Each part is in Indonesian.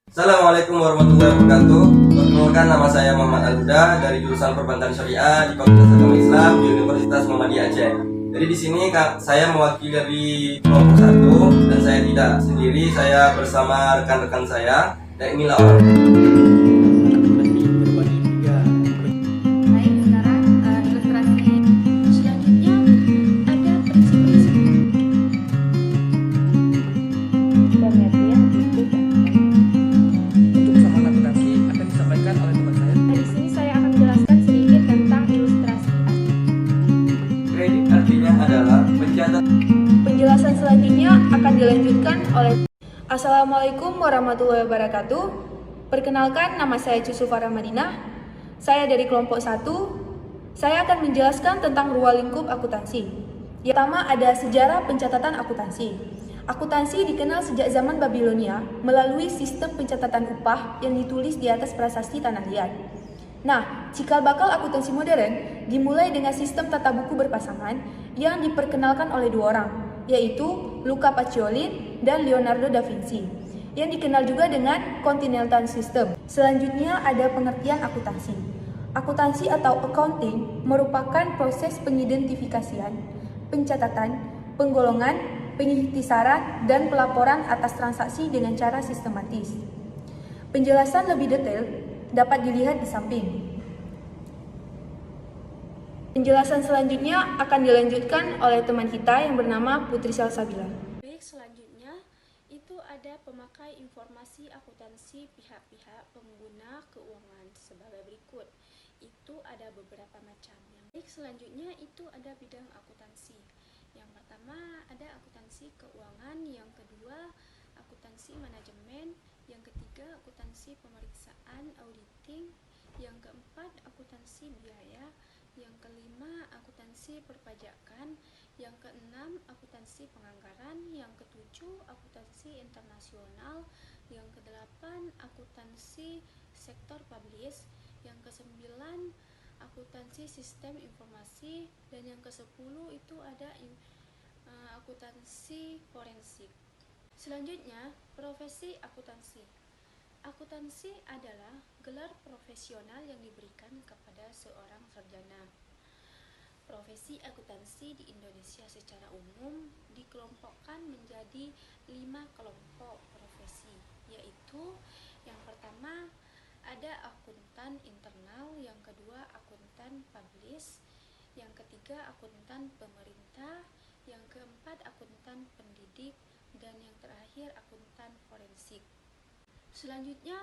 Assalamualaikum warahmatullahi wabarakatuh. Perkenalkan, nama saya Muhammad Al-Huda dari jurusan Perbankan Syariah di Fakultas Agama Islam di Universitas Muhammadiyah Aceh. Jadi di sini saya mewakili dari kelompok 1 dan saya tidak sendiri, saya bersama rekan-rekan saya dan inilah orang. Baik, sekarang ilustrasi selanjutnya ada prinsip-prinsip pengertian titik. Untuk usaha akuntansi akan disampaikan oleh teman saya. Di sini saya akan menjelaskan sedikit tentang ilustrasi. Kredit artinya adalah pencatat. Penjelasan selanjutnya akan dilanjutkan oleh Assalamualaikum warahmatullahi wabarakatuh. Perkenalkan, nama saya Cusufara Madinah. Saya dari kelompok 1. Saya akan menjelaskan tentang ruang lingkup akuntansi. Yang pertama ada sejarah pencatatan akuntansi. Akuntansi dikenal sejak zaman Babilonia melalui sistem pencatatan upah yang ditulis di atas prasasti tanah liat. Nah, cikal bakal akuntansi modern dimulai dengan sistem tata buku berpasangan yang diperkenalkan oleh 2 orang, yaitu Luca Pacioli dan Leonardo da Vinci, yang dikenal juga dengan Continental System. Selanjutnya ada pengertian akuntansi. Akuntansi atau accounting merupakan proses pengidentifikasian, pencatatan, penggolongan, pengikhtisaran, dan pelaporan atas transaksi dengan cara sistematis. Penjelasan lebih detail dapat dilihat di samping. Penjelasan selanjutnya akan dilanjutkan oleh teman kita yang bernama Putri Salsabila. Baik, selanjutnya itu ada pemakai informasi akuntansi pihak-pihak pengguna keuangan sebagai berikut. Itu ada beberapa macam. Baik, selanjutnya itu ada bidang akuntansi. Yang pertama ada akuntansi keuangan, yang kedua akuntansi manajemen, yang ketiga akuntansi pemeriksaan auditing, yang keempat akuntansi biaya, yang kelima akuntansi perpajakan, yang keenam akuntansi penganggaran, yang ketujuh akuntansi internasional, yang kedelapan akuntansi sektor publis, yang kesembilan akuntansi sistem informasi, dan yang kesepuluh itu ada akuntansi forensik. Selanjutnya, profesi akuntansi. Akuntansi adalah gelar profesional yang diberikan kepada seorang sarjana. Profesi akuntansi di Indonesia secara umum dikelompokkan menjadi 5 kelompok profesi, yaitu yang pertama ada akuntan internal, yang kedua akuntan publis, yang ketiga akuntan pemerintah, yang keempat akuntan pendidik, dan yang terakhir akuntan forensik. Selanjutnya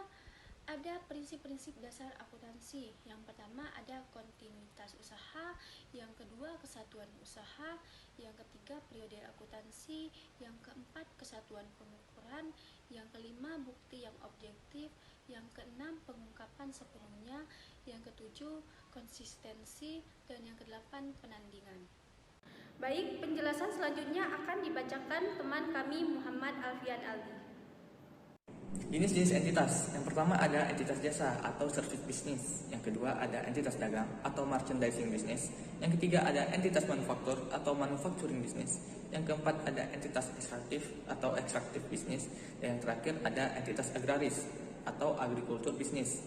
ada prinsip-prinsip dasar akuntansi. Yang pertama ada kontinuitas usaha, yang kedua kesatuan usaha, yang ketiga periode akuntansi, yang keempat kesatuan pengukuran, yang kelima bukti yang objektif, yang keenam pengungkapan sepenuhnya, yang ketujuh konsistensi, dan yang kedelapan penandingan. Baik, penjelasan selanjutnya akan dibacakan teman kami Muhammad Alfian Aldi. Jenis-jenis entitas. Yang pertama ada entitas jasa atau service business. Yang kedua ada entitas dagang atau merchandising business. Yang ketiga ada entitas manufaktur atau manufacturing business. Yang keempat ada entitas ekstraktif atau extractive business. Dan yang terakhir ada entitas agraris atau agriculture business.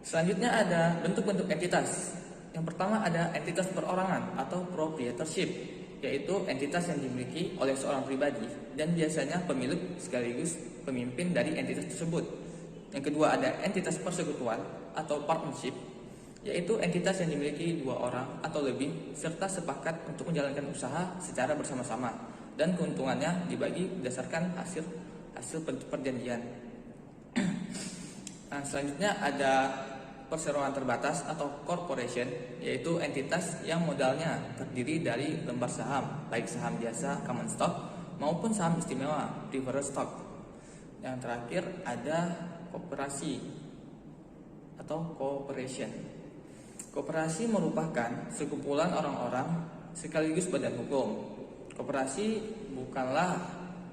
Selanjutnya ada bentuk-bentuk entitas. Yang pertama ada entitas perorangan atau proprietorship, yaitu entitas yang dimiliki oleh seorang pribadi dan biasanya pemilik sekaligus pemimpin dari entitas tersebut. Yang kedua ada entitas persekutuan atau partnership, yaitu entitas yang dimiliki 2 orang atau lebih serta sepakat untuk menjalankan usaha secara bersama-sama dan keuntungannya dibagi berdasarkan hasil perjanjian. Nah, selanjutnya ada perseroan terbatas atau corporation, yaitu entitas yang modalnya terdiri dari lembar saham, baik saham biasa common stock maupun saham istimewa preferred stock. Yang terakhir ada koperasi atau cooperation. Koperasi merupakan sekumpulan orang-orang sekaligus badan hukum. Koperasi bukanlah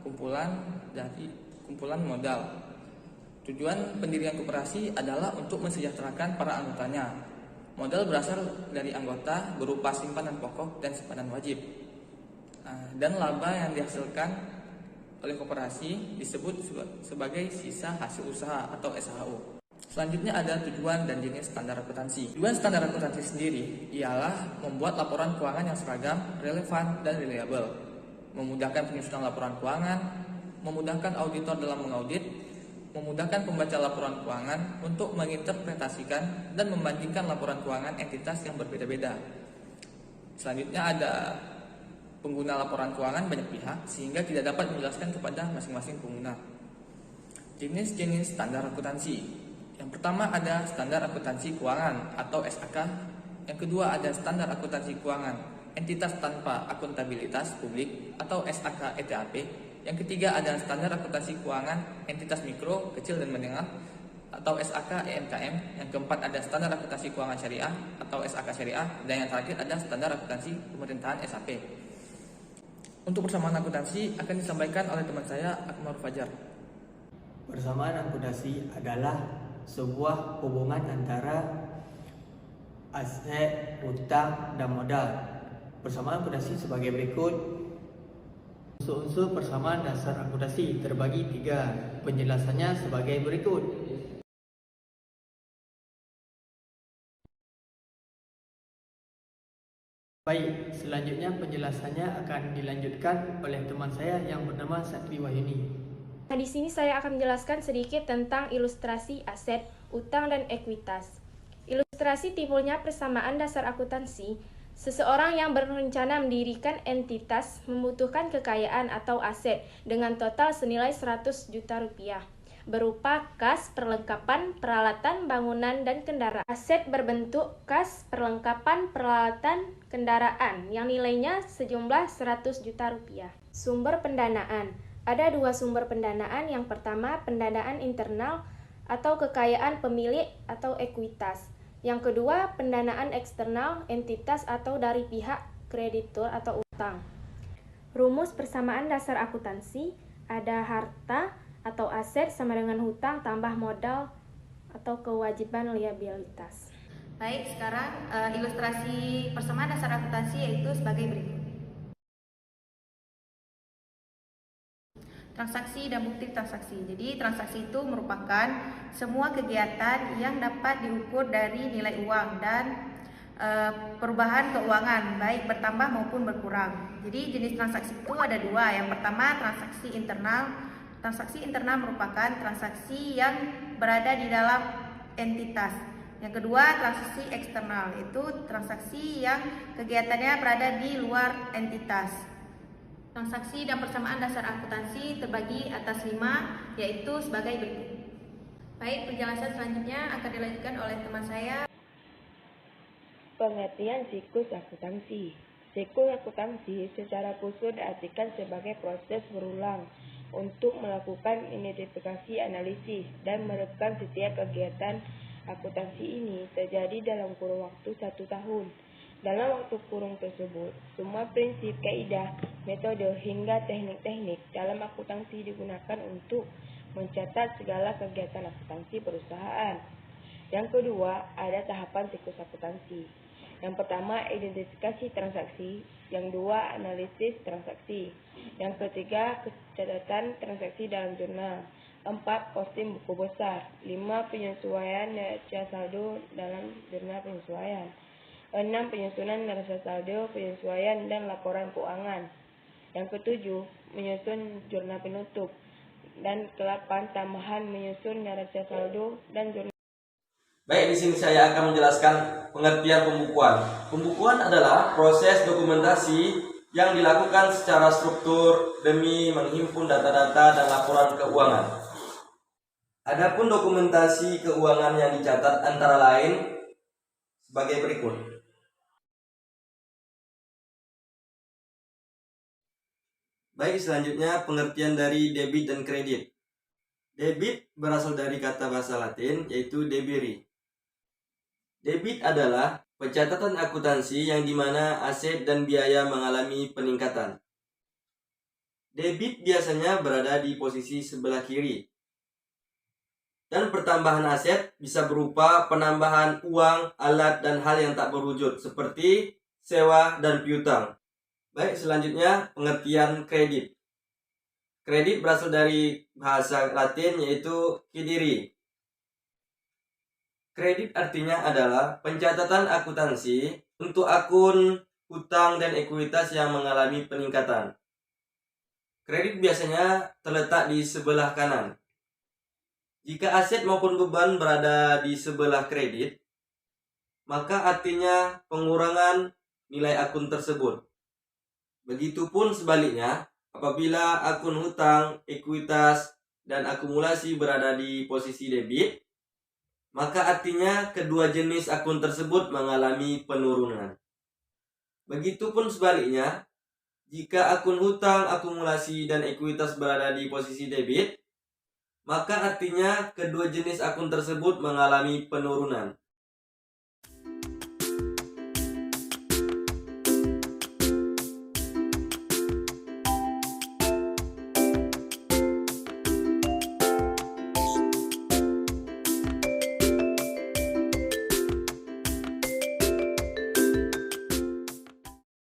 kumpulan modal. Tujuan pendirian koperasi adalah untuk mensejahterakan para anggotanya. Modal berasal dari anggota berupa simpanan pokok dan simpanan wajib. Dan laba yang dihasilkan oleh koperasi disebut sebagai sisa hasil usaha atau SHU. Selanjutnya ada tujuan dan jenis standar akuntansi. Tujuan standar akuntansi sendiri ialah membuat laporan keuangan yang seragam, relevan, dan reliable, memudahkan penyusunan laporan keuangan, memudahkan auditor dalam mengaudit, memudahkan pembaca laporan keuangan untuk menginterpretasikan dan membandingkan laporan keuangan entitas yang berbeda-beda. Selanjutnya ada pengguna laporan keuangan banyak pihak sehingga tidak dapat menjelaskan kepada masing-masing pengguna. Jenis-jenis standar akuntansi. Yang pertama ada standar akuntansi keuangan atau SAK. Yang kedua ada standar akuntansi keuangan entitas tanpa akuntabilitas publik atau SAK ETAP. Yang ketiga ada standar akuntansi keuangan entitas mikro, kecil dan menengah atau SAK EMKM. Yang keempat ada standar akuntansi keuangan syariah atau SAK syariah. Dan yang terakhir ada standar akuntansi pemerintahan SAP. Untuk persamaan akuntansi akan disampaikan oleh teman saya Akmal Fajar. Persamaan akuntansi adalah sebuah hubungan antara aset, utang, dan modal. Persamaan akuntansi sebagai berikut. Unsur-unsur persamaan dasar akuntansi terbagi 3. Penjelasannya sebagai berikut. Baik, selanjutnya penjelasannya akan dilanjutkan oleh teman saya yang bernama Satri Wahyuni. Nah, di sini saya akan menjelaskan sedikit tentang ilustrasi aset, utang, dan ekuitas. Ilustrasi timbulnya persamaan dasar akuntansi. Seseorang yang berencana mendirikan entitas membutuhkan kekayaan atau aset dengan total senilai 100 juta rupiah, berupa kas, perlengkapan, peralatan, bangunan, dan kendaraan. Aset berbentuk kas, perlengkapan, peralatan, kendaraan yang nilainya sejumlah 100 juta rupiah. Sumber pendanaan. Ada 2 sumber pendanaan. Yang pertama, pendanaan internal atau kekayaan pemilik atau ekuitas. Yang kedua, pendanaan eksternal, entitas atau dari pihak kreditur atau utang. Rumus persamaan dasar akuntansi ada harta atau aset sama dengan hutang tambah modal atau kewajiban liabilitas. Baik, sekarang ilustrasi persamaan dasar akuntansi yaitu sebagai berikut. Transaksi dan bukti transaksi. Jadi transaksi itu merupakan semua kegiatan yang dapat diukur dari nilai uang dan perubahan keuangan baik bertambah maupun berkurang. Jadi jenis transaksi itu ada 2. Yang pertama transaksi internal. Transaksi internal merupakan transaksi yang berada di dalam entitas. Yang kedua transaksi eksternal, itu transaksi yang kegiatannya berada di luar entitas. Transaksi dan persamaan dasar akuntansi terbagi atas 5, yaitu sebagai berikut. Baik, penjelasan selanjutnya akan dilanjutkan oleh teman saya. Pengertian siklus akuntansi. Siklus akuntansi secara khusus diartikan sebagai proses berulang untuk melakukan identifikasi, analisis, dan merekam setiap kegiatan akuntansi ini terjadi dalam kurun waktu 1 tahun. Dalam waktu kurun tersebut, semua prinsip, kaidah, metode, hingga teknik-teknik dalam akuntansi digunakan untuk mencatat segala kegiatan akuntansi perusahaan. Yang kedua, ada tahapan siklus akuntansi. Yang pertama, identifikasi transaksi. Yang dua, analisis transaksi. Yang ketiga, catatan transaksi dalam jurnal. 4. Posting buku besar. 5. Penyesuaian neraca saldo dalam jurnal penyesuaian. 6. Penyusunan neraca saldo, penyesuaian, dan laporan keuangan. Yang ketujuh, menyusun jurnal penutup. Dan ke-8, tambahan menyusun neraca saldo dan jurnal. Baik, di sini saya akan menjelaskan pengertian pembukuan. Pembukuan adalah proses dokumentasi yang dilakukan secara struktur demi menghimpun data-data dan laporan keuangan. Adapun dokumentasi keuangan yang dicatat antara lain sebagai berikut. Baik, selanjutnya pengertian dari debit dan kredit. Debit berasal dari kata bahasa Latin yaitu debere. Debit adalah pencatatan akuntansi yang dimana aset dan biaya mengalami peningkatan. Debit biasanya berada di posisi sebelah kiri. Dan pertambahan aset bisa berupa penambahan uang, alat, dan hal yang tak berwujud seperti sewa dan piutang. Baik, selanjutnya pengertian kredit. Kredit berasal dari bahasa Latin yaitu cedere. Kredit artinya adalah pencatatan akuntansi untuk akun hutang dan ekuitas yang mengalami peningkatan. Kredit biasanya terletak di sebelah kanan. Jika aset maupun beban berada di sebelah kredit, maka artinya pengurangan nilai akun tersebut. Begitupun sebaliknya, apabila akun hutang, ekuitas, dan akumulasi berada di posisi debit, maka artinya kedua jenis akun tersebut mengalami penurunan. Begitupun sebaliknya, jika akun hutang, akumulasi, dan ekuitas berada di posisi debit, maka artinya kedua jenis akun tersebut mengalami penurunan.